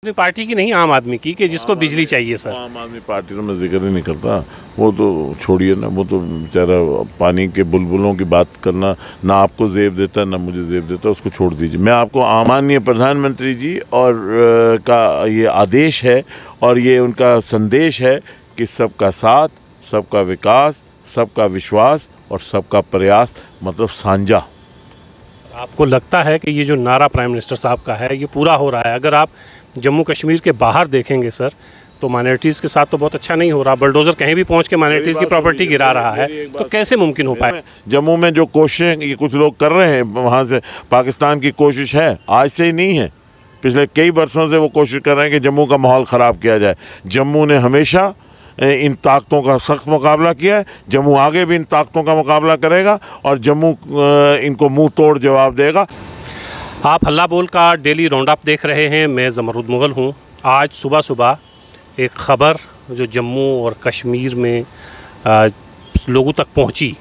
अपनी पार्टी की नहीं, आम आदमी की, कि जिसको बिजली चाहिए सर। आम आदमी पार्टी तो मैं जिक्र ही नहीं करता, वो तो छोड़िए ना, वो तो बेचारा पानी के बुलबुलों की बात करना ना आपको जेब देता ना मुझे जेब देता, उसको छोड़ दीजिए। मैं आपको माननीय प्रधानमंत्री जी और का ये आदेश है और ये उनका संदेश है कि सबका साथ, सबका विकास, सबका विश्वास और सबका प्रयास, मतलब साझा। आपको लगता है कि ये जो नारा प्राइम मिनिस्टर साहब का है ये पूरा हो रहा है? अगर आप जम्मू कश्मीर के बाहर देखेंगे सर, तो माइनॉरिटीज़ के साथ तो बहुत अच्छा नहीं हो रहा। बुलडोज़र कहीं भी पहुंच के माइनॉरिटीज़ की प्रॉपर्टी गिरा रहा है, तो कैसे मुमकिन हो पाए? जम्मू में जो कोशिशें ये कुछ लोग कर रहे हैं, वहाँ से पाकिस्तान की कोशिश है, आज से ही नहीं है, पिछले कई वर्षों से वो कोशिश कर रहे हैं कि जम्मू का माहौल ख़राब किया जाए। जम्मू ने हमेशा इन ताकतों का सख्त मुकाबला किया है, जम्मू आगे भी इन ताकतों का मुकाबला करेगा और जम्मू इनको मुंह तोड़ जवाब देगा। आप हल्ला बोल का डेली राउंड अप देख रहे हैं। मैं ज़मरुद मुग़ल हूँ। आज सुबह सुबह एक ख़बर जो जम्मू और कश्मीर में लोगों तक पहुँची,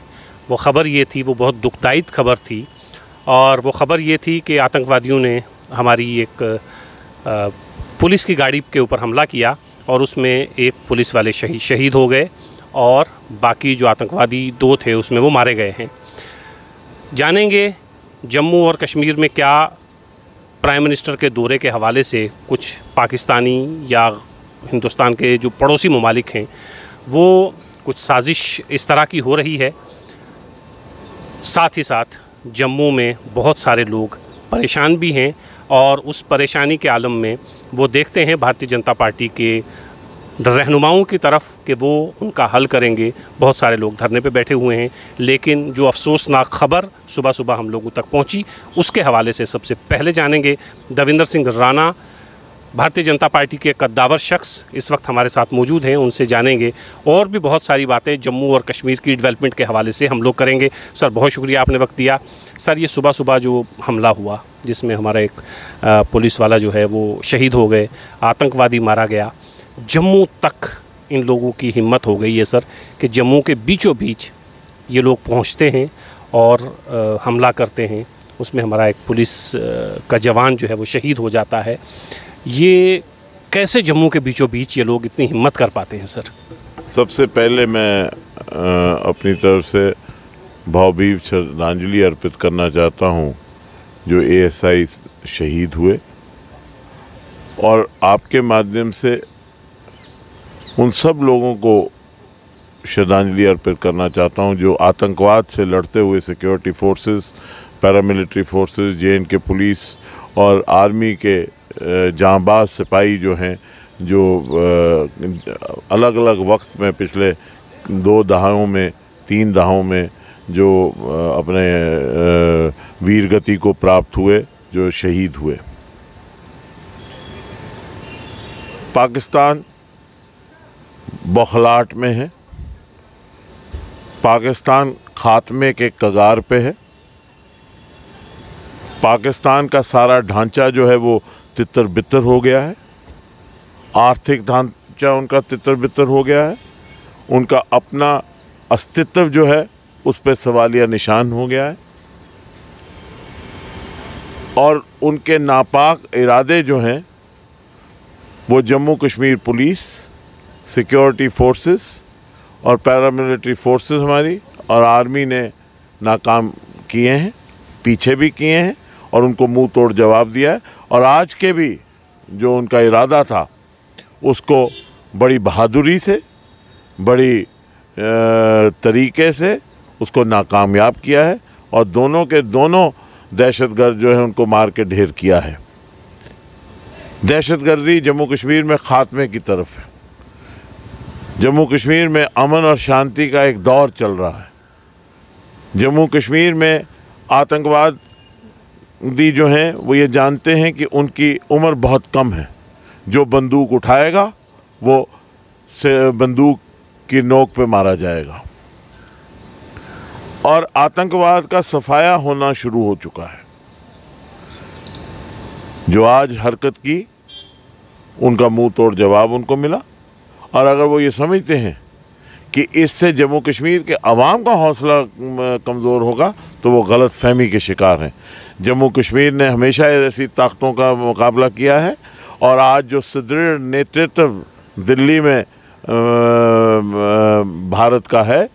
वो ख़बर ये थी, वो बहुत दुखदायी खबर थी। और वो ख़बर ये थी कि आतंकवादियों ने हमारी एक पुलिस की गाड़ी के ऊपर हमला किया और उसमें एक पुलिस वाले शहीद हो गए और बाकी जो आतंकवादी 2 थे उसमें वो मारे गए हैं। जानेंगे जम्मू और कश्मीर में क्या प्राइम मिनिस्टर के दौरे के हवाले से कुछ पाकिस्तानी या हिंदुस्तान के जो पड़ोसी ममालिक हैं वो कुछ साजिश इस तरह की हो रही है। साथ ही साथ जम्मू में बहुत सारे लोग परेशान भी हैं और उस परेशानी के आलम में वो देखते हैं भारतीय जनता पार्टी के रहनुमाओं की तरफ कि वो उनका हल करेंगे। बहुत सारे लोग धरने पे बैठे हुए हैं, लेकिन जो अफसोसनाक ख़बर सुबह सुबह हम लोगों तक पहुंची उसके हवाले से सबसे पहले जानेंगे। दविंदर सिंह राणा, भारतीय जनता पार्टी के कद्दावर शख्स, इस वक्त हमारे साथ मौजूद हैं, उनसे जानेंगे। और भी बहुत सारी बातें जम्मू और कश्मीर की डेवलपमेंट के हवाले से हम लोग करेंगे। सर बहुत शुक्रिया, आपने वक्त दिया। सर ये सुबह सुबह जो हमला हुआ जिसमें हमारा एक पुलिस वाला जो है वो शहीद हो गए, आतंकवादी मारा गया, जम्मू तक इन लोगों की हिम्मत हो गई है सर कि जम्मू के बीचों बीच ये लोग पहुंचते हैं और हमला करते हैं। उसमें हमारा एक पुलिस का जवान जो है वो शहीद हो जाता है। ये कैसे जम्मू के बीचों बीच ये लोग इतनी हिम्मत कर पाते हैं सर? सबसे पहले मैं अपनी तरफ से भावभीनी श्रद्धांजलि अर्पित करना चाहता हूँ जो ASI शहीद हुए, और आपके माध्यम से उन सब लोगों को श्रद्धांजलि अर्पित करना चाहता हूं जो आतंकवाद से लड़ते हुए security forces, paramilitary forces, JNK police और आर्मी के जांबाज सिपाही जो हैं, जो अलग अलग वक्त में पिछले 2 दहाकों में 3 दहाकों में जो अपने वीरगति को प्राप्त हुए, जो शहीद हुए। पाकिस्तान बौखलाहट में है, पाकिस्तान खात्मे के कगार पे है, पाकिस्तान का सारा ढांचा जो है वो तितर बितर हो गया है, आर्थिक ढांचा उनका तितर बितर हो गया है, उनका अपना अस्तित्व जो है उस पर सवालिया निशान हो गया है, और उनके नापाक इरादे जो हैं वो Jammu Kashmir police, security forces और पैरामिलिट्री फोर्सेस हमारी और आर्मी ने नाकाम किए हैं, पीछे भी किए हैं और उनको मुंह तोड़ जवाब दिया है। और आज के भी जो उनका इरादा था उसको बड़ी बहादुरी से, बड़ी तरीके से उसको नाकामयाब किया है और दोनों के दोनों दहशतगर्द जो है उनको मार के ढेर किया है। दहशतगर्दी जम्मू कश्मीर में खात्मे की तरफ है। जम्मू कश्मीर में अमन और शांति का एक दौर चल रहा है। जम्मू कश्मीर में आतंकवादी जो हैं वो ये जानते हैं कि उनकी उम्र बहुत कम है। जो बंदूक उठाएगा वो से बंदूक की नोक पे मारा जाएगा और आतंकवाद का सफाया होना शुरू हो चुका है। जो आज हरकत की उनका मुंह तोड़ जवाब उनको मिला, और अगर वो ये समझते हैं कि इससे जम्मू कश्मीर के अवाम का हौसला कमज़ोर होगा तो वो गलत फहमी के शिकार हैं। जम्मू कश्मीर ने हमेशा ऐसी ताकतों का मुकाबला किया है और आज जो सुदृढ़ नेतृत्व दिल्ली में भारत का है,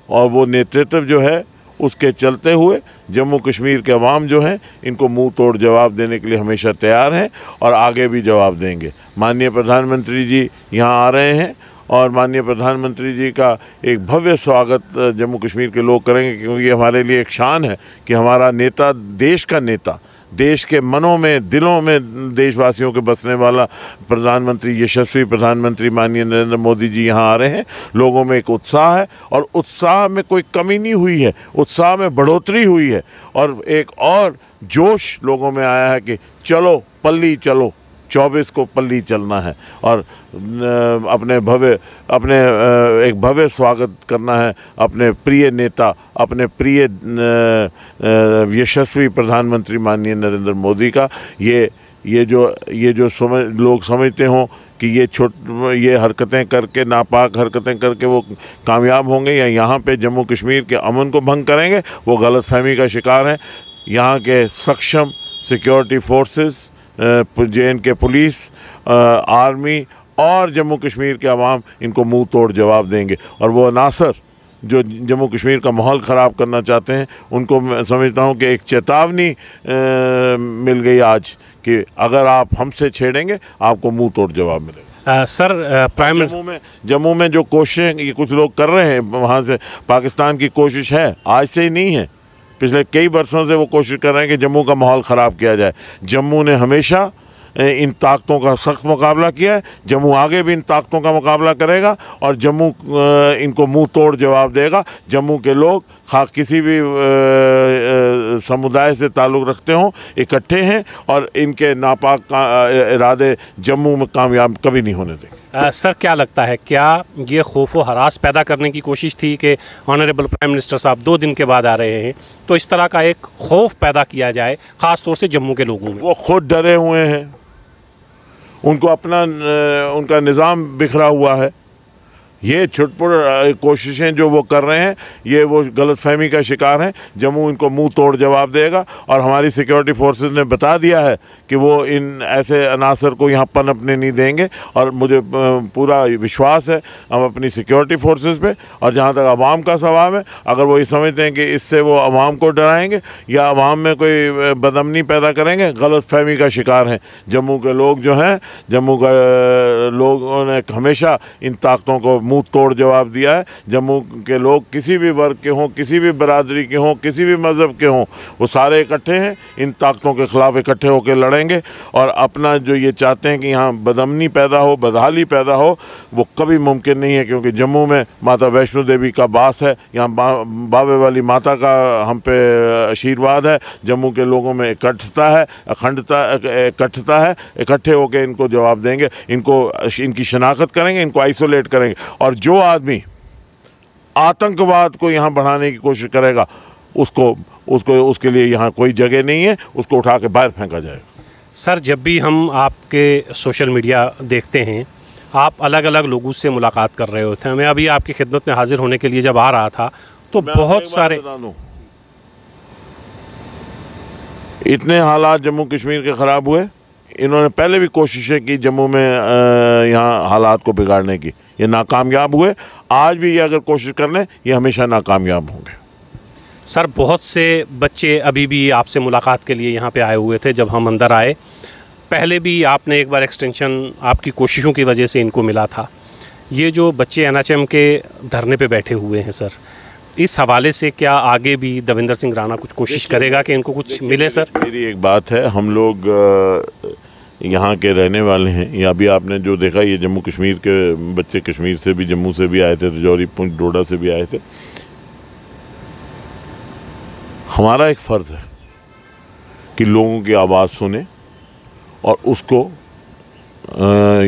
और वो नेतृत्व जो है उसके चलते हुए जम्मू कश्मीर के अवाम जो हैं इनको मुंह तोड़ जवाब देने के लिए हमेशा तैयार हैं और आगे भी जवाब देंगे। माननीय प्रधानमंत्री जी यहाँ आ रहे हैं और माननीय प्रधानमंत्री जी का एक भव्य स्वागत जम्मू कश्मीर के लोग करेंगे, क्योंकि हमारे लिए एक शान है कि हमारा नेता, देश का नेता, देश के मनों में, दिलों में देशवासियों के बसने वाला प्रधानमंत्री, यशस्वी प्रधानमंत्री माननीय नरेंद्र मोदी जी यहाँ आ रहे हैं। लोगों में एक उत्साह है और उत्साह में कोई कमी नहीं हुई है, उत्साह में बढ़ोतरी हुई है और एक और जोश लोगों में आया है कि चलो पल्ली चलो, 24 को पल्ली चलना है और एक भव्य स्वागत करना है अपने प्रिय नेता, अपने प्रिय यशस्वी प्रधानमंत्री माननीय नरेंद्र मोदी का। ये जो लोग समझते हों कि ये हरकतें करके, नापाक हरकतें करके वो कामयाब होंगे या यहाँ पे जम्मू कश्मीर के अमन को भंग करेंगे, वो गलतफहमी का शिकार हैं। यहाँ के सक्षम security forces, JNK police, army और जम्मू कश्मीर के अवाम इनको मुंह तोड़ जवाब देंगे। और वो अनासर जो जम्मू कश्मीर का माहौल ख़राब करना चाहते हैं, उनको मैं समझता हूँ कि एक चेतावनी मिल गई आज कि अगर आप हमसे छेड़ेंगे आपको मुंह तोड़ जवाब मिलेगा। सर, प्राइम जम्मू में जो कोशिशें ये कुछ लोग कर रहे हैं, वहाँ से पाकिस्तान की कोशिश है, आज से ही नहीं है, पिछले कई वर्षों से वो कोशिश कर रहे हैं कि जम्मू का माहौल ख़राब किया जाए। जम्मू ने हमेशा इन ताकतों का सख्त मुकाबला किया है, जम्मू आगे भी इन ताकतों का मुकाबला करेगा और जम्मू इनको मुंह तोड़ जवाब देगा। जम्मू के लोग किसी भी समुदाय से ताल्लुक़ रखते हों, इकट्ठे हैं और इनके नापाक इरादे जम्मू में कामयाब कभी नहीं होने देंगे। सर, क्या लगता है, क्या ये खौफ व हरास पैदा करने की कोशिश थी कि ऑनरेबल प्राइम मिनिस्टर साहब 2 दिन के बाद आ रहे हैं, तो इस तरह का एक खौफ पैदा किया जाए ख़ास तौर से जम्मू के लोगों में? वो खुद डरे हुए हैं, उनको उनका निज़ाम बिखरा हुआ है। ये छुटपुट कोशिशें जो वो कर रहे हैं, ये वो गलतफहमी का शिकार हैं। जम्मू इनको मुंह तोड़ जवाब देगा और हमारी सिक्योरिटी फोर्सेस ने बता दिया है कि वो इन ऐसे अनासर को यहाँ पनपने नहीं देंगे और मुझे पूरा विश्वास है हम अपनी सिक्योरिटी फोर्सेस पे। और जहाँ तक आवाम का सवाल है, अगर वो ये समझते हैं कि इससे वो आवाम को डराएंगे या आवाम में कोई बदअमनी पैदा करेंगे, गलतफहमी का शिकार हैं। जम्मू के लोग जो हैं, जम्मू के लोगों ने हमेशा इन ताकतों को मुंह तोड़ जवाब दिया है। जम्मू के लोग किसी भी वर्ग के हों, किसी भी बरादरी के हों, किसी भी मज़हब के हों, वो सारे इकट्ठे हैं, इन ताकतों के ख़िलाफ़ इकट्ठे होकर लड़ेंगे। और अपना जो ये चाहते हैं कि यहाँ बदअमनी पैदा हो, बदहाली पैदा हो, वो कभी मुमकिन नहीं है, क्योंकि जम्मू में माता वैष्णो देवी का वास है, यहाँ बाबे वाली माता का हम पे आशीर्वाद है। जम्मू के लोगों में इकट्ठता है, इकट्ठता है, इकट्ठे होकर इनको जवाब देंगे, इनकी शनाख्त करेंगे, इनको आइसोलेट करेंगे। और जो आदमी आतंकवाद को यहाँ बढ़ाने की कोशिश करेगा, उसके लिए यहाँ कोई जगह नहीं है, उसको उठा के बाहर फेंका जाएगा। सर, जब भी हम आपके सोशल मीडिया देखते हैं, आप अलग अलग लोगों से मुलाकात कर रहे होते हैं। मैं अभी आपकी खिदमत में हाजिर होने के लिए जब आ रहा था तो बहुत सारे इतने हालात जम्मू कश्मीर के ख़राब हुए। इन्होंने पहले भी कोशिशें की जम्मू में यहाँ हालात को बिगाड़ने की, ये नाकामयाब हुए। आज भी ये अगर कोशिश कर लें, ये हमेशा नाकामयाब होंगे। सर, बहुत से बच्चे अभी भी आपसे मुलाकात के लिए यहाँ पे आए हुए थे जब हम अंदर आए। पहले भी आपने एक बार एक्सटेंशन आपकी कोशिशों की वजह से इनको मिला था। ये जो बच्चे NHM के धरने पे बैठे हुए हैं सर, इस हवाले से क्या आगे भी दविंदर सिंह राणा कुछ कोशिश करेगा कि इनको कुछ मिले? सर, मेरी एक बात है, हम लोग यहाँ के रहने वाले हैं। या अभी आपने जो देखा, ये जम्मू कश्मीर के बच्चे कश्मीर से भी, जम्मू से भी आए थे, रजौरी, पुंछ, डोडा से भी आए थे। हमारा एक फ़र्ज़ है कि लोगों की आवाज़ सुने और उसको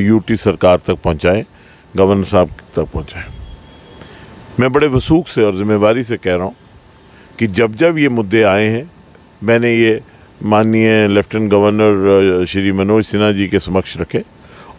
UT सरकार तक पहुँचाएँ, गवर्नर साहब तक पहुँचाएँ। मैं बड़े वसूख से और ज़िम्मेवारी से कह रहा हूँ कि जब जब ये मुद्दे आए हैं, मैंने ये माननीय लेफ्टिनेंट गवर्नर श्री मनोज सिन्हा जी के समक्ष रखे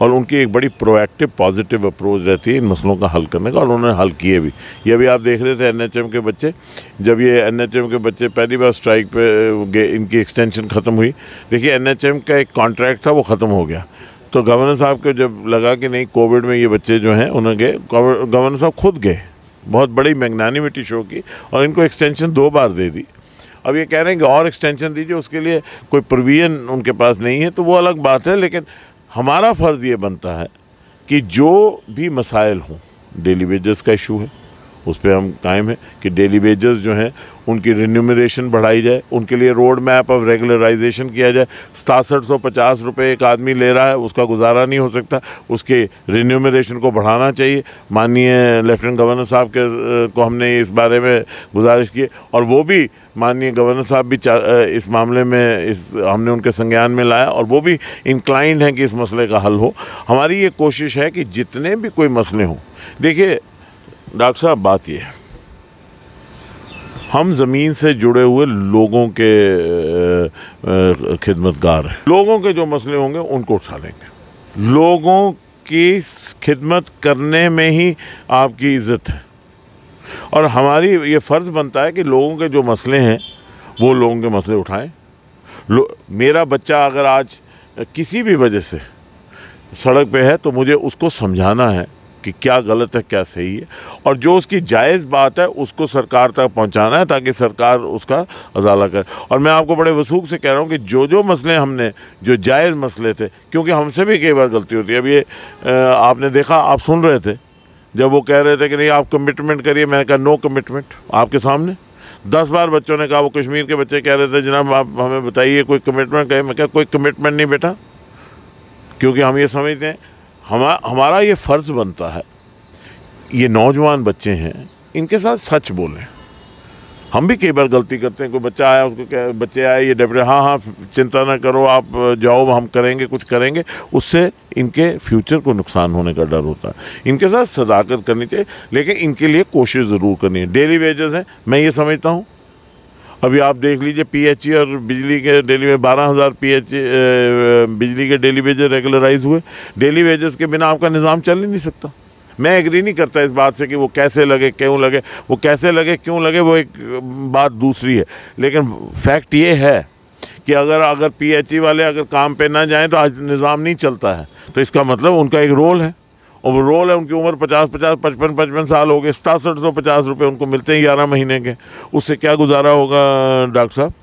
और उनकी एक बड़ी प्रोएक्टिव पॉजिटिव अप्रोच रहती है इन मसलों का हल करने का, और उन्होंने हल किए भी। ये अभी आप देख रहे थे NHM के बच्चे, जब ये NHM के बच्चे पहली बार स्ट्राइक पे गए, इनकी एक्सटेंशन ख़त्म हुई। देखिए NHM का एक कॉन्ट्रैक्ट था, वो ख़त्म हो गया, तो गवर्नर साहब को जब लगा कि नहीं कोविड में ये बच्चे जो हैं उन्हें गए, गवर्नर साहब खुद गए, बहुत बड़ी मैग्नानिमिटी शो की और इनको एक्सटेंशन 2 बार दे दी। अब ये कह रहे हैं कि और एक्सटेंशन दीजिए, उसके लिए कोई प्रोविजन उनके पास नहीं है, तो वो अलग बात है। लेकिन हमारा फ़र्ज़ ये बनता है कि जो भी मसाइल हों, डेली वेजेस का इशू है, उस पर हम कायम हैं कि डेली वेजेस जो हैं उनकी रिन्यूमरेशन बढ़ाई जाए, उनके लिए रोड मैप ऑफ रेगुलराइजेशन किया जाए। 6750 रुपये एक आदमी ले रहा है, उसका गुजारा नहीं हो सकता, उसके रिन्यूमरेशन को बढ़ाना चाहिए। माननीय लेफ्टिनेंट गवर्नर साहब को हमने इस बारे में गुजारिश की और वो भी माननीय गवर्नर साहब भी इस मामले में हमने उनके संज्ञान में लाया और वो भी इंक्लाइंड हैं कि इस मसले का हल हो। हमारी ये कोशिश है कि जितने भी कोई मसले हों, देखिए डॉक्टर साहब बात ये है, हम ज़मीन से जुड़े हुए लोगों के खिदमतगार हैं। लोगों के जो मसले होंगे उनको उठा लेंगे। लोगों की खिदमत करने में ही आपकी इज़्ज़त है और हमारी ये फ़र्ज़ बनता है कि लोगों के जो मसले हैं वो लोगों के मसले उठाएं। मेरा बच्चा अगर आज किसी भी वजह से सड़क पे है तो मुझे उसको समझाना है कि क्या गलत है क्या सही है, और जो उसकी जायज़ बात है उसको सरकार तक पहुंचाना है ताकि सरकार उसका अजाला करे। और मैं आपको बड़े वसूख से कह रहा हूं कि जो मसले हमने, जो जायज़ मसले थे, क्योंकि हमसे भी कई बार गलती होती है। अब ये आपने देखा, आप सुन रहे थे जब वो कह रहे थे कि नहीं आप कमिटमेंट करिए, मैंने कहा नो कमिटमेंट। आपके सामने 10 बार बच्चों ने कहा, वो कश्मीर के बच्चे कह रहे थे जनाब आप हमें बताइए कोई कमिटमेंट कहे। मैं क्या कोई कमिटमेंट नहीं बेटा, क्योंकि हम ये समझते हैं हमारा ये फ़र्ज़ बनता है, ये नौजवान बच्चे हैं, इनके साथ सच बोलें। हम भी कई बार गलती करते हैं, कोई बच्चा आया उसको क्या, बच्चे आए ये डेप्यूटी, हाँ चिंता ना करो आप जाओ हम करेंगे, कुछ करेंगे, उससे इनके फ्यूचर को नुकसान होने का डर होता है। इनके साथ सदाकत करनी चाहिए, लेकिन इनके लिए कोशिश ज़रूर करनी है। डेली वेजेस हैं, मैं ये समझता हूँ अभी आप देख लीजिए PHE और बिजली के डेली में 12,000 PHE बिजली के डेली वेजेस रेगुलराइज हुए। डेली वेजेस के बिना आपका निज़ाम चल ही नहीं सकता। मैं एग्री नहीं करता इस बात से कि वो कैसे लगे क्यों लगे, वो कैसे लगे क्यों लगे वो एक बात दूसरी है, लेकिन फैक्ट ये है कि अगर PHE वाले अगर काम पे ना जाएं तो आज निज़ाम नहीं चलता है। तो इसका मतलब उनका एक रोल है, और वो रोल है, उनकी उम्र 50-50, 55-55 साल हो गए, 6750 रुपये उनको मिलते हैं 11 महीने के। उससे क्या गुजारा होगा डॉक्टर साहब?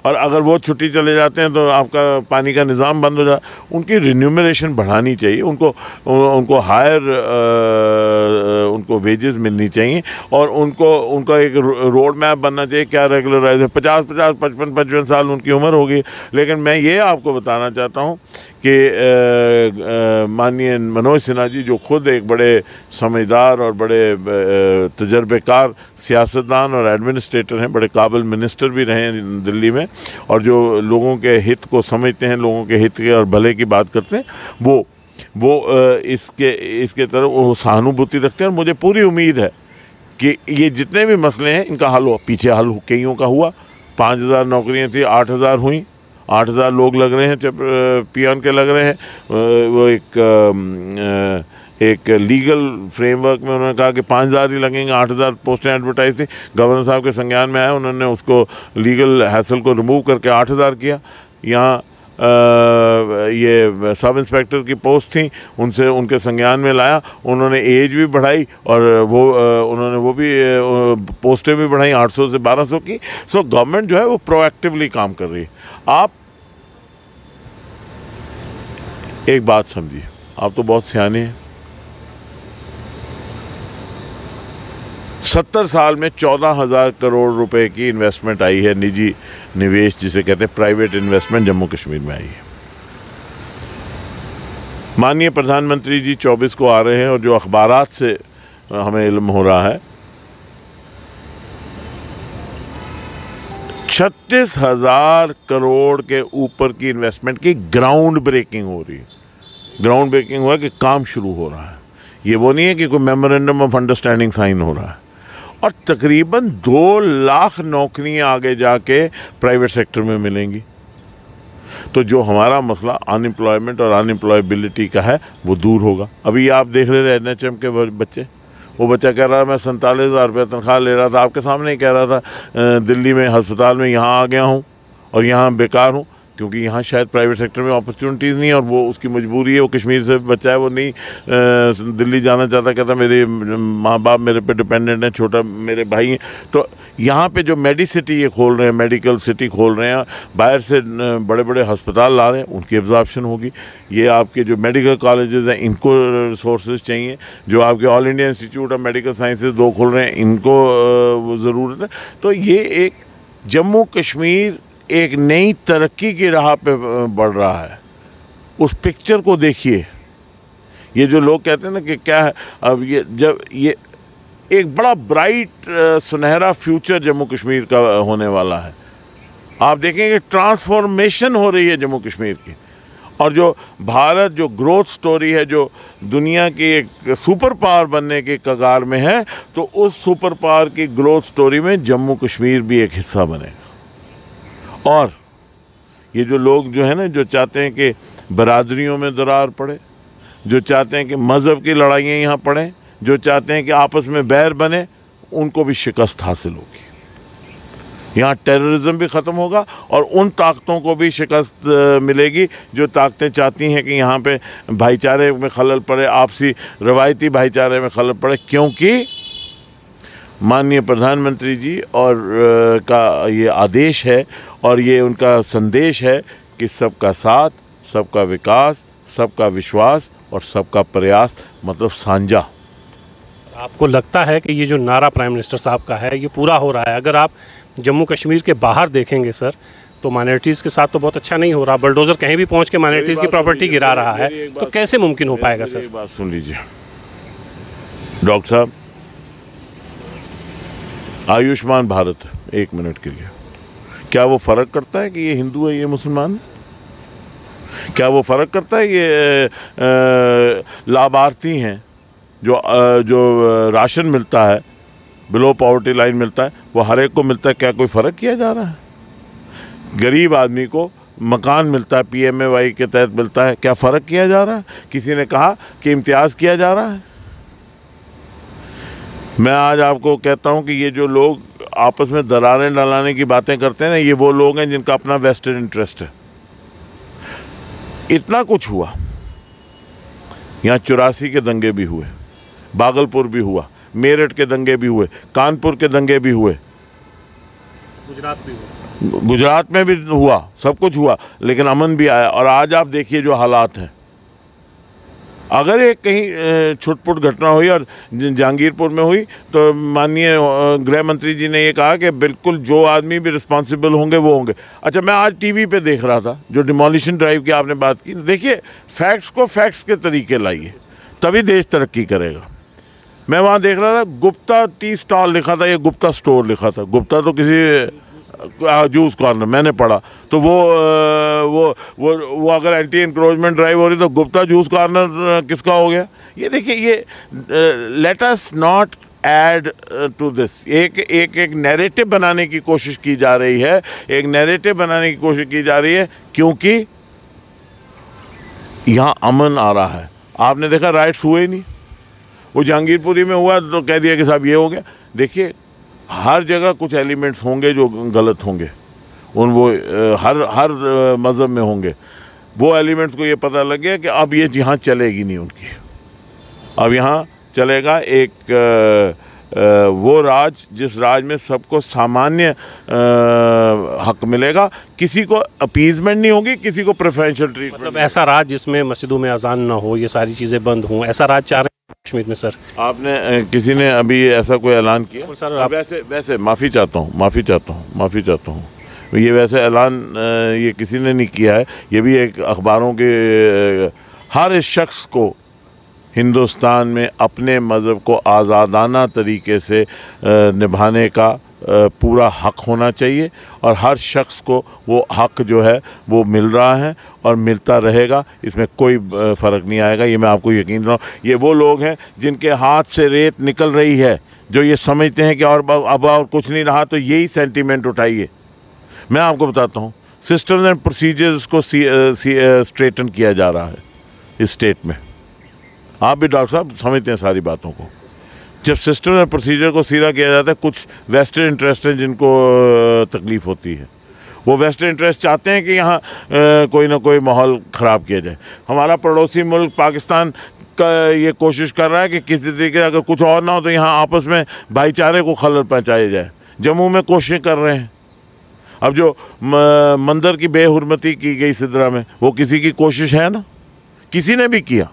और अगर वो छुट्टी चले जाते हैं तो आपका पानी का निज़ाम बंद हो जाए। उनकी रिन्यूमरेशन बढ़ानी चाहिए, उनको हायर उनको वेजेस मिलनी चाहिए, और उनका एक रोड मैप बनना चाहिए क्या रेगुलराइज। 50-50, 55-55 साल उनकी उम्र होगी। लेकिन मैं ये आपको बताना चाहता हूँ कि माननीय मनोज सिन्हा जी, जो खुद एक बड़े समझदार और बड़े तजर्बेकार सियासतदान और एडमिनिस्ट्रेटर हैं, बड़े काबिल मिनिस्टर भी रहे हैं दिल्ली में, और जो लोगों के हित को समझते हैं, लोगों के हित के और भले की बात करते हैं, वो इसके तरफ वो सहानुभूति रखते हैं। और मुझे पूरी उम्मीद है कि ये जितने भी मसले हैं इनका हल हो। पीछे हल कईयों का हुआ, 5,000 नौकरियाँ थी, 8,000 हुई, 8,000 लोग लग रहे हैं, पियन के लग रहे हैं। वो एक लीगल फ्रेमवर्क में उन्होंने कहा कि 5,000 ही लगेंगे, 8,000 पोस्टें एडवर्टाइज थी। गवर्नर साहब के संज्ञान में आया, उन्होंने उसको लीगल हैसल को रिमूव करके 8,000 किया। यहाँ ये सब इंस्पेक्टर की पोस्ट थी, उनके संज्ञान में लाया, उन्होंने एज भी बढ़ाई और उन्होंने वो भी पोस्टें भी बढ़ाई 800 से 1,200 की। सो गवर्नमेंट जो है वो प्रोएक्टिवली काम कर रही है। आप एक बात समझिए, आप तो बहुत सियाने हैं, 70 साल में 14,000 करोड़ रुपए की इन्वेस्टमेंट आई है, निजी निवेश जिसे कहते हैं प्राइवेट इन्वेस्टमेंट, जम्मू कश्मीर में आई है। माननीय प्रधानमंत्री जी 24 को आ रहे हैं, और जो अखबारात से हमें इल्म हो रहा है 36,000 करोड़ के ऊपर की इन्वेस्टमेंट की ग्राउंड ब्रेकिंग हो रही है। ग्राउंड ब्रेकिंग हुआ कि काम शुरू हो रहा है, ये वो नहीं है कि कोई मेमोरेंडम ऑफ अंडरस्टैंडिंग साइन हो रहा है। और तकरीबन 2 लाख नौकरियां आगे जाके प्राइवेट सेक्टर में मिलेंगी। तो जो हमारा मसला अनएम्प्लॉयमेंट और अनएम्प्लॉयबिलिटी का है वो दूर होगा। अभी आप देख रहे थे NHM के बच्चे, वो बच्चा कह रहा है मैं 47,000 रुपये तनख्वाह ले रहा था, आपके सामने ही कह रहा था दिल्ली में अस्पताल में यहाँ आ गया हूँ और यहाँ बेकार हूँ, क्योंकि यहाँ शायद प्राइवेट सेक्टर में अपॉर्चुनिटीज़ नहीं है और वो उसकी मजबूरी है। वो कश्मीर से बच्चा है, वो नहीं दिल्ली जाना चाहता, कहता मेरे माँ बाप मेरे पे डिपेंडेंट हैं, छोटा मेरे भाई हैं। तो यहाँ पे जो मेडिसिटी ये खोल रहे हैं, मेडिकल सिटी खोल रहे हैं, बाहर से बड़े बड़े अस्पताल ला रहे हैं, उनकी एब्जॉर्प्शन होगी। ये आपके जो मेडिकल कॉलेजेस हैं इनको रिसोर्सेज चाहिए। जो आपके all India institute of medical sciences 2 खोल रहे हैं, इनको ज़रूरत है। तो ये एक जम्मू कश्मीर एक नई तरक्की की राह पे बढ़ रहा है। उस पिक्चर को देखिए। ये जो लोग कहते हैं ना कि क्या है, अब ये जब ये एक बड़ा ब्राइट सुनहरा फ्यूचर जम्मू कश्मीर का होने वाला है। आप देखेंगे ट्रांसफॉर्मेशन हो रही है जम्मू कश्मीर की, और जो भारत जो ग्रोथ स्टोरी है, जो दुनिया की एक सुपर पावर बनने के कगार में है, तो उस सुपर पावर की ग्रोथ स्टोरी में जम्मू कश्मीर भी एक हिस्सा बनेगा। और ये जो लोग जो है ना, जो चाहते हैं कि बरादरियों में दरार पड़े, जो चाहते हैं कि मज़हब की लड़ाइयाँ यहाँ पड़ें, जो चाहते हैं कि आपस में बैर बने, उनको भी शिकस्त हासिल होगी। यहाँ टेररिज्म भी ख़त्म होगा और उन ताकतों को भी शिकस्त मिलेगी जो ताकतें चाहती हैं कि यहाँ पे भाईचारे में खलल पड़े, आपसी रवायती भाईचारे में खलल पड़े। क्योंकि माननीय प्रधानमंत्री जी और का ये आदेश है और ये उनका संदेश है कि सबका साथ, सबका विकास, सबका विश्वास और सबका प्रयास, मतलब साझा। आपको लगता है कि ये जो नारा प्राइम मिनिस्टर साहब का है ये पूरा हो रहा है? अगर आप जम्मू कश्मीर के बाहर देखेंगे सर, तो माइनॉरिटीज़ के साथ तो बहुत अच्छा नहीं हो रहा। बुलडोज़र कहीं भी पहुंच के माइनॉरिटीज़ की प्रॉपर्टी गिरा रहा है, तो कैसे मुमकिन हो पाएगा सर? एक बात सुन लीजिए डॉक्टर साहब, आयुष्मान भारत 1 मिनट के लिए, क्या वो फ़र्क करता है कि ये हिंदू है, ये मुसलमान है? क्या वो फ़र्क करता है ये लाभार्थी हैं जो राशन मिलता है, बिलो पॉवर्टी लाइन मिलता है, वो हर एक को मिलता है? क्या कोई फ़र्क किया जा रहा है? गरीब आदमी को मकान मिलता है, PMAY के तहत मिलता है, क्या फ़र्क किया जा रहा है? किसी ने कहा कि इम्तियाज़ किया जा रहा है? मैं आज आपको कहता हूं कि ये जो लोग आपस में दरारें डलाने की बातें करते हैं ना, ये वो लोग हैं जिनका अपना वेस्टेड इंटरेस्ट है। इतना कुछ हुआ, यहाँ 84 के दंगे भी हुए, भागलपुर भी हुआ, मेरठ के दंगे भी हुए, कानपुर के दंगे भी हुए, गुजरात में भी हुआ, सब कुछ हुआ, लेकिन अमन भी आया। और आज आप देखिए जो हालात हैं। अगर एक कहीं छुटपुट घटना हुई और जहांगीरपुर में हुई, तो माननीय गृह मंत्री जी ने ये कहा कि बिल्कुल जो आदमी भी रिस्पॉन्सिबल होंगे वो होंगे। अच्छा, मैं आज टीवी पे देख रहा था, जो डिमोलिशन ड्राइव की आपने बात की, देखिए फैक्ट्स को फैक्ट्स के तरीके लाइए, तभी देश तरक्की करेगा। मैं वहाँ देख रहा था, गुप्ता टी स्टॉल लिखा था, ये गुप्ता स्टोर लिखा था। गुप्ता तो किसी जूस कॉर्नर मैंने पढ़ा, तो वो अगर एंटी इंक्रोचमेंट ड्राइव हो रही तो गुप्ता जूस कॉर्नर किसका हो गया? ये देखिए, ये let us not add to this. एक नैरेटिव बनाने की कोशिश की जा रही है, एक नैरेटिव बनाने की कोशिश की जा रही है, क्योंकि यहाँ अमन आ रहा है। आपने देखा राइट्स हुए ही नहीं, वो जहांगीरपुरी में हुआ तो कह दिया कि साहब ये हो गया। देखिए, हर जगह कुछ एलिमेंट्स होंगे जो गलत होंगे, वो हर मज़हब में होंगे। वो एलिमेंट्स को ये पता लग गया कि अब ये यहाँ चलेगी नहीं उनकी, अब यहाँ चलेगा एक वो राज, जिस राज में सबको सामान्य हक मिलेगा, किसी को अपीजमेंट नहीं होगी, किसी को प्रेफरेंशियल ट्रीटमेंट। मतलब ऐसा राज जिसमें मस्जिदों में अजान ना हो, ये सारी चीज़ें बंद हों, ऐसा राज चाह रहे हैं कश्मीर में सर? आपने किसी ने अभी ऐसा कोई ऐलान किया? सर वैसे माफ़ी चाहता हूँ, ये वैसे ऐलान ये किसी ने नहीं किया है। ये भी एक अखबारों के हर शख्स को हिंदुस्तान में अपने मज़हब को आज़ादाना तरीके से निभाने का पूरा हक होना चाहिए, और हर शख्स को वो हक जो है वो मिल रहा है और मिलता रहेगा। इसमें कोई फ़र्क नहीं आएगा, ये मैं आपको यकीन दिलाऊं। ये वो लोग हैं जिनके हाथ से रेत निकल रही है, जो ये समझते हैं कि और अब और कुछ नहीं रहा, तो यही सेंटीमेंट उठाइए। मैं आपको बताता हूँ, सिस्टम्स एंड प्रोसीजर्स को स्ट्रेटन किया जा रहा है इस स्टेट में। आप भी डॉक्टर साहब समझते हैं सारी बातों को। जब सिस्टम एंड प्रोसीजर को सीधा किया जाता है, कुछ वेस्टेड इंटरेस्ट हैं जिनको तकलीफ़ होती है। वो वेस्टेड इंटरेस्ट चाहते हैं कि यहाँ कोई ना कोई माहौल ख़राब किया जाए। हमारा पड़ोसी मुल्क पाकिस्तान का ये कोशिश कर रहा है कि किसी तरीके से अगर कुछ और ना हो तो यहाँ आपस में भाईचारे को खलल पहुँचाया जाए। जम्मू में कोशिशें कर रहे हैं। अब जो मंदिर की बेहुरमती की गई सिदरा में, वो किसी की कोशिश है ना, किसी ने भी किया,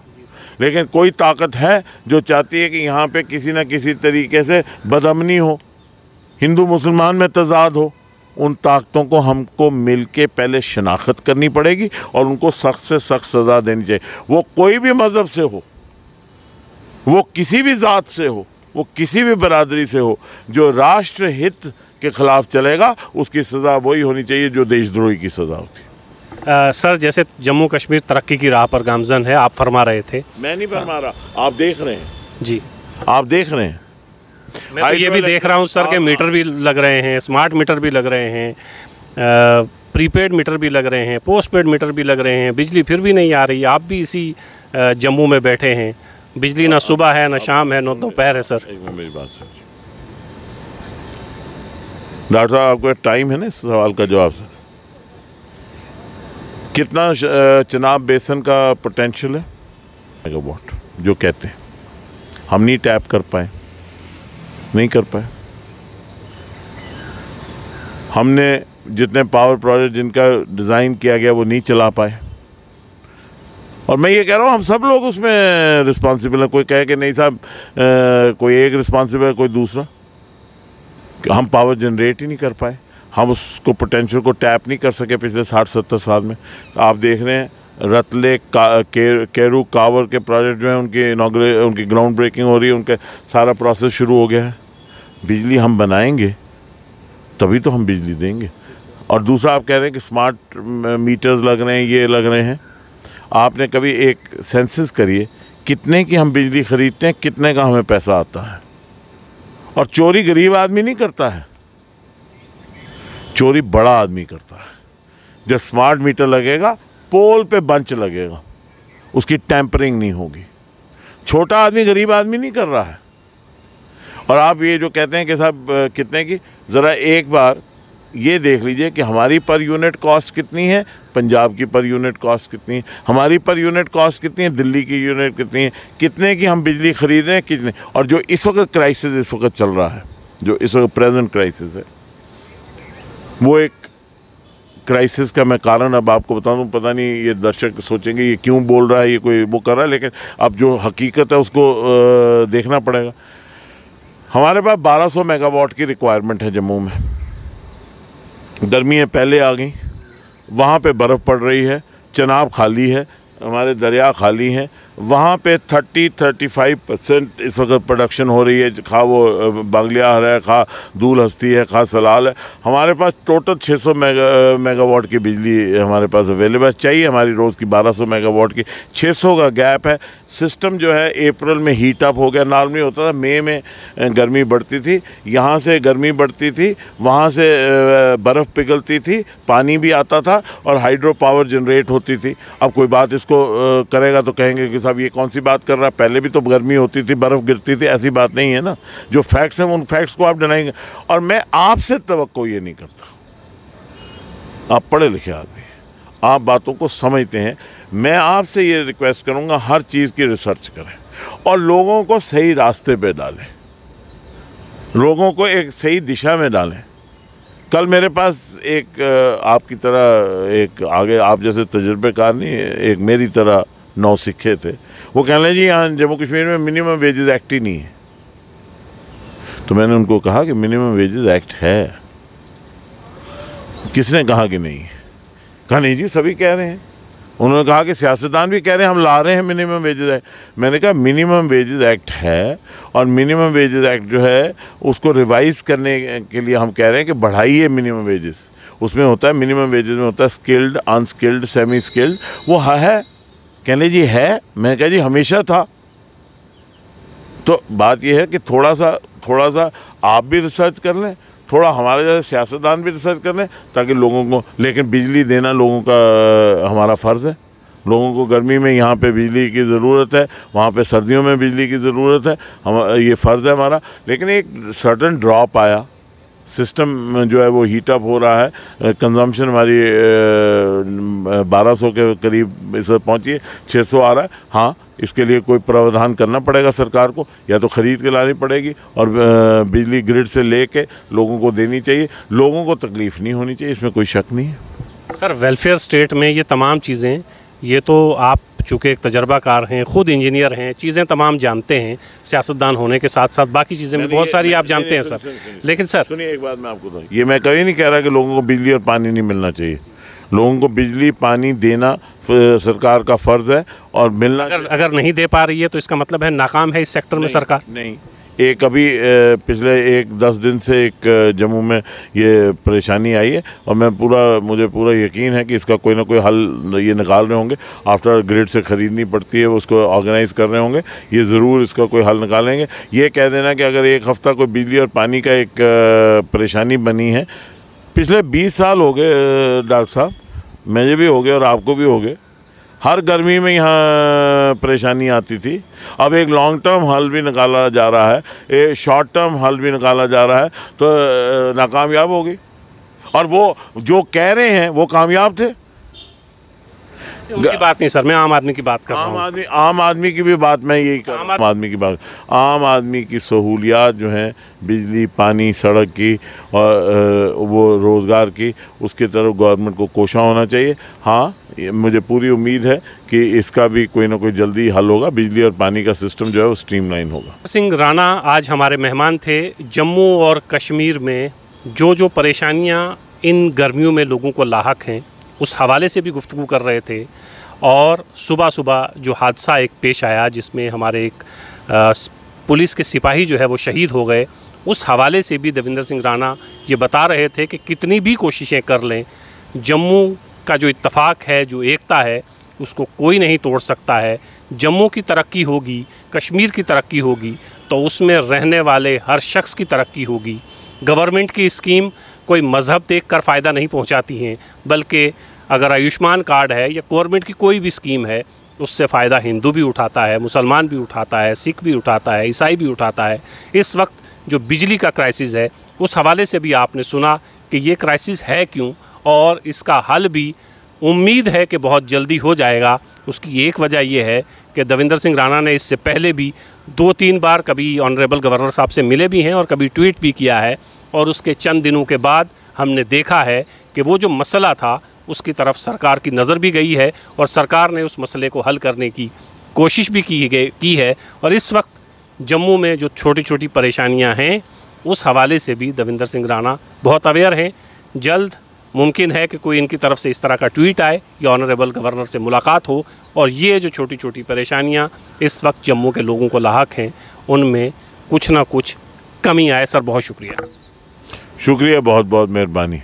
लेकिन कोई ताकत है जो चाहती है कि यहाँ पे किसी न किसी तरीके से बदअमनी हो, हिंदू मुसलमान में तजाद हो। उन ताकतों को हमको मिल के पहले शनाख्त करनी पड़ेगी और उनको सख्त से सख्त सज़ा देनी चाहिए। वो कोई भी मज़हब से हो, वो किसी भी ज़ात से हो, वो किसी भी बरादरी से हो, जो राष्ट्र हित के ख़िलाफ़ चलेगा उसकी सज़ा वही होनी चाहिए जो देशद्रोही की सज़ा होती है। सर, जैसे जम्मू कश्मीर तरक्की की राह पर गामज़न है, आप फरमा रहे थे। मैं नहीं फरमा रहा, आप देख रहे हैं जी, आप देख रहे हैं। मैं तो ये भी देख रहा हूँ सर के मीटर भी लग रहे हैं, स्मार्ट मीटर भी लग रहे हैं, प्रीपेड मीटर भी लग रहे हैं, पोस्टपेड मीटर भी लग रहे हैं। बिजली फिर भी नहीं आ रही। आप भी इसी जम्मू में बैठे हैं, बिजली ना सुबह है, ना शाम है, ना दोपहर है। सर, एक मिनट मेरी बात सुनिए। डॉक्टर साहब, आपको टाइम है ना इस सवाल का जवाब? सर, कितना चिनाब बेसन का पोटेंशियल है? मेगावाट जो कहते हैं, हम नहीं टैप कर पाए, नहीं कर पाए। हमने जितने पावर प्रोजेक्ट जिनका डिज़ाइन किया गया वो नहीं चला पाए। और मैं ये कह रहा हूँ हम सब लोग उसमें रिस्पॉन्सिबल हैं। कोई कहे कि नहीं साहब कोई एक रिस्पॉन्सिबल है, कोई दूसरा। हम पावर जनरेट ही नहीं कर पाए, हम उसको पोटेंशियल को टैप नहीं कर सके पिछले 60-70 साल में। आप देख रहे हैं रतले केरू कावर के प्रोजेक्ट जो हैं उनकी ग्राउंड ब्रेकिंग हो रही है, उनका सारा प्रोसेस शुरू हो गया है। बिजली हम बनाएंगे तभी तो हम बिजली देंगे। और दूसरा आप कह रहे हैं कि स्मार्ट मीटर्स लग रहे हैं, ये लग रहे हैं। आपने कभी एक सेंसस करिए कितने की हम बिजली खरीदते हैं, कितने का हमें पैसा आता है। और चोरी गरीब आदमी नहीं करता है, चोरी बड़ा आदमी करता है। जब स्मार्ट मीटर लगेगा, पोल पे बंच लगेगा, उसकी टैंपरिंग नहीं होगी। छोटा आदमी गरीब आदमी नहीं कर रहा है। और आप ये जो कहते हैं कि साहब कितने की, ज़रा एक बार ये देख लीजिए कि हमारी पर यूनिट कॉस्ट कितनी है, पंजाब की पर यूनिट कॉस्ट कितनी है, हमारी पर यूनिट कॉस्ट कितनी है, दिल्ली की यूनिट कितनी है, कितने की हम बिजली खरीद रहे हैं, कितने। और जो इस वक्त क्राइसिस इस वक्त चल रहा है, जो इस वक्त प्रेजेंट क्राइसिस है, वो एक क्राइसिस का मैं कारण अब आपको बता दूं। पता नहीं ये दर्शक सोचेंगे ये क्यों बोल रहा है, ये कोई वो कर रहा है, लेकिन अब जो हकीकत है उसको देखना पड़ेगा। हमारे पास 1200 मेगावाट की रिक्वायरमेंट है जम्मू में। गर्मियाँ पहले आ गई, वहाँ पे बर्फ़ पड़ रही है, चनाब खाली है, हमारे दरिया खाली हैं। वहाँ पे 30-35% इस वक्त प्रोडक्शन हो रही है, खा वो बांग्लियार है, खा दूल हस्ती है, खा सलाल है। हमारे पास टोटल 600 मेगावाट की बिजली हमारे पास अवेलेबल चाहिए। हमारी रोज़ की 1200 मेगावाट की, 600 का गैप है। सिस्टम जो है अप्रैल में हीट अप हो गया। नॉर्मली होता था मई में गर्मी बढ़ती थी, यहाँ से गर्मी बढ़ती थी, वहाँ से बर्फ़ पिघलती थी, पानी भी आता था और हाइड्रो पावर जनरेट होती थी। अब कोई बात इसको करेगा तो कहेंगे कि साहब ये कौन सी बात कर रहा है, पहले भी तो गर्मी होती थी, बर्फ़ गिरती थी। ऐसी बात नहीं है ना। जो फैक्ट्स हैं उन फैक्ट्स को आप डिनाएंगे। और मैं आपसे तवक्को ये नहीं करता, आप पढ़े लिखे आदमी, आप बातों को समझते हैं। मैं आपसे ये रिक्वेस्ट करूंगा हर चीज़ की रिसर्च करें और लोगों को सही रास्ते पे डालें, लोगों को एक सही दिशा में डालें। कल मेरे पास एक आपकी तरह एक आगे आप जैसे तजुर्बेकार नहीं, एक मेरी तरह नौसिखे थे। वो कहने लगे जी यहाँ जम्मू कश्मीर में मिनिमम वेजेस एक्ट ही नहीं है। तो मैंने उनको कहा कि मिनिमम वेजेस एक्ट है। किसने कहा कि नहीं? कहा नहीं जी सभी कह रहे हैं। उन्होंने कहा कि सियासतदान भी कह रहे हैं हम ला रहे हैं मिनिमम वेजेस एक्ट। मैंने कहा मिनिमम वेजेस एक्ट है और मिनिमम वेजेस एक्ट जो है उसको रिवाइज़ करने के लिए हम कह रहे हैं कि बढ़ाइए मिनिमम वेजेस। उसमें होता है मिनिमम वेजेस में होता है स्किल्ड, अनस्किल्ड, सेमी स्किल्ड। वो है कहने जी है। मैंने कहा जी हमेशा था। तो बात यह है कि थोड़ा सा आप भी रिसर्च कर लें, थोड़ा हमारे जैसे सियासतदान भी रिसर्च कर लें ताकि लोगों को, लेकिन बिजली देना लोगों का हमारा फ़र्ज़ है। लोगों को गर्मी में यहाँ पे बिजली की ज़रूरत है, वहाँ पे सर्दियों में बिजली की ज़रूरत है, हम ये फ़र्ज़ है हमारा। लेकिन एक सर्टन ड्रॉप आया, सिस्टम जो है वो हीटअप हो रहा है, कंजम्पशन हमारी 1200 के करीब इस पहुँची है, 600 आ रहा है। हाँ, इसके लिए कोई प्रावधान करना पड़ेगा सरकार को, या तो ख़रीद के लानी पड़ेगी और बिजली ग्रिड से लेके लोगों को देनी चाहिए। लोगों को तकलीफ़ नहीं होनी चाहिए, इसमें कोई शक नहीं है। सर, वेलफेयर स्टेट में ये तमाम चीज़ें, ये तो आप चूँकि एक तजर्बाकार हैं, ख़ुद इंजीनियर हैं, चीज़ें तमाम जानते हैं, सियासतदान होने के साथ साथ बाकी चीज़ें भी बहुत सारी आप जानते हैं सर। लेकिन सर सुनिए, एक बात मैं आपको बताऊँ, ये मैं कभी नहीं कह रहा कि लोगों को बिजली और पानी नहीं मिलना चाहिए। लोगों को बिजली पानी देना सरकार का फ़र्ज़ है और मिलना। अगर नहीं दे पा रही है तो इसका मतलब है नाकाम है इस सेक्टर में सरकार? नहीं, एक अभी पिछले 10 दिन से एक जम्मू में ये परेशानी आई है और मुझे पूरा यकीन है कि इसका कोई ना कोई हल ये निकाल रहे होंगे। आफ्टर ग्रिड से ख़रीदनी पड़ती है, उसको ऑर्गेनाइज़ कर रहे होंगे, ये ज़रूर इसका कोई हल निकालेंगे। ये कह देना कि अगर एक हफ़्ता कोई बिजली और पानी का एक परेशानी बनी है, पिछले 20 साल हो गए डॉक्टर साहब, मुझे भी हो गए और आपको भी हो गए, हर गर्मी में यहाँ परेशानी आती थी। अब एक लॉन्ग टर्म हल भी निकाला जा रहा है, एक शॉर्ट टर्म हल भी निकाला जा रहा है, तो नाकामयाब होगी। और वो जो कह रहे हैं वो कामयाब थे। उनकी बात नहीं सर, मैं आम आदमी की बात कर रहा हूँ। आम आदमी की भी बात मैं यही कर रहा हूँ। आम आदमी की सहूलियात जो हैं, बिजली पानी सड़क की और वो रोज़गार की, उसकी तरफ गवर्नमेंट को कोशिश होना चाहिए। हाँ, मुझे पूरी उम्मीद है कि इसका भी कोई ना कोई जल्दी हल होगा, बिजली और पानी का सिस्टम जो है वो स्ट्रीमलाइन होगा। सिंह राणा आज हमारे मेहमान थे। जम्मू और कश्मीर में जो परेशानियाँ इन गर्मियों में लोगों को लाहक हैं, उस हवाले से भी गुफ्तगू कर रहे थे। और सुबह सुबह जो हादसा एक पेश आया जिसमें हमारे एक पुलिस के सिपाही जो है वो शहीद हो गए, उस हवाले से भी देवेंद्र सिंह राणा ये बता रहे थे कि कितनी भी कोशिशें कर लें, जम्मू का जो इत्तफ़ाक है, जो एकता है, उसको कोई नहीं तोड़ सकता है। जम्मू की तरक्की होगी, कश्मीर की तरक्की होगी तो उसमें रहने वाले हर शख्स की तरक्की होगी। गवर्नमेंट की स्कीम कोई मज़हब देख कर फ़ायदा नहीं पहुंचाती हैं, बल्कि अगर आयुष्मान कार्ड है या गवर्नमेंट की कोई भी स्कीम है, उससे फ़ायदा हिंदू भी उठाता है, मुसलमान भी उठाता है, सिख भी उठाता है, ईसाई भी उठाता है। इस वक्त जो बिजली का क्राइसिस है, उस हवाले से भी आपने सुना कि ये क्राइसिस है क्यों, और इसका हल भी उम्मीद है कि बहुत जल्दी हो जाएगा। उसकी एक वजह यह है कि देवेंद्र सिंह राणा ने इससे पहले भी 2-3 बार कभी ऑनरेबल गवर्नर साहब से मिले भी हैं और कभी ट्वीट भी किया है, और उसके चंद दिनों के बाद हमने देखा है कि वो जो मसला था उसकी तरफ सरकार की नज़र भी गई है और सरकार ने उस मसले को हल करने की कोशिश भी की है। और इस वक्त जम्मू में जो छोटी छोटी परेशानियां हैं, उस हवाले से भी देवेंद्र सिंह राणा बहुत अवेयर हैं। जल्द मुमकिन है कि कोई इनकी तरफ से इस तरह का ट्वीट आए या ऑनरेबल गवर्नर से मुलाकात हो और ये जो छोटी छोटी परेशानियां इस वक्त जम्मू के लोगों को लाहक हैं, उनमें कुछ ना कुछ कमी आए। सर, बहुत शुक्रिया। शुक्रिया, बहुत बहुत मेहरबानी।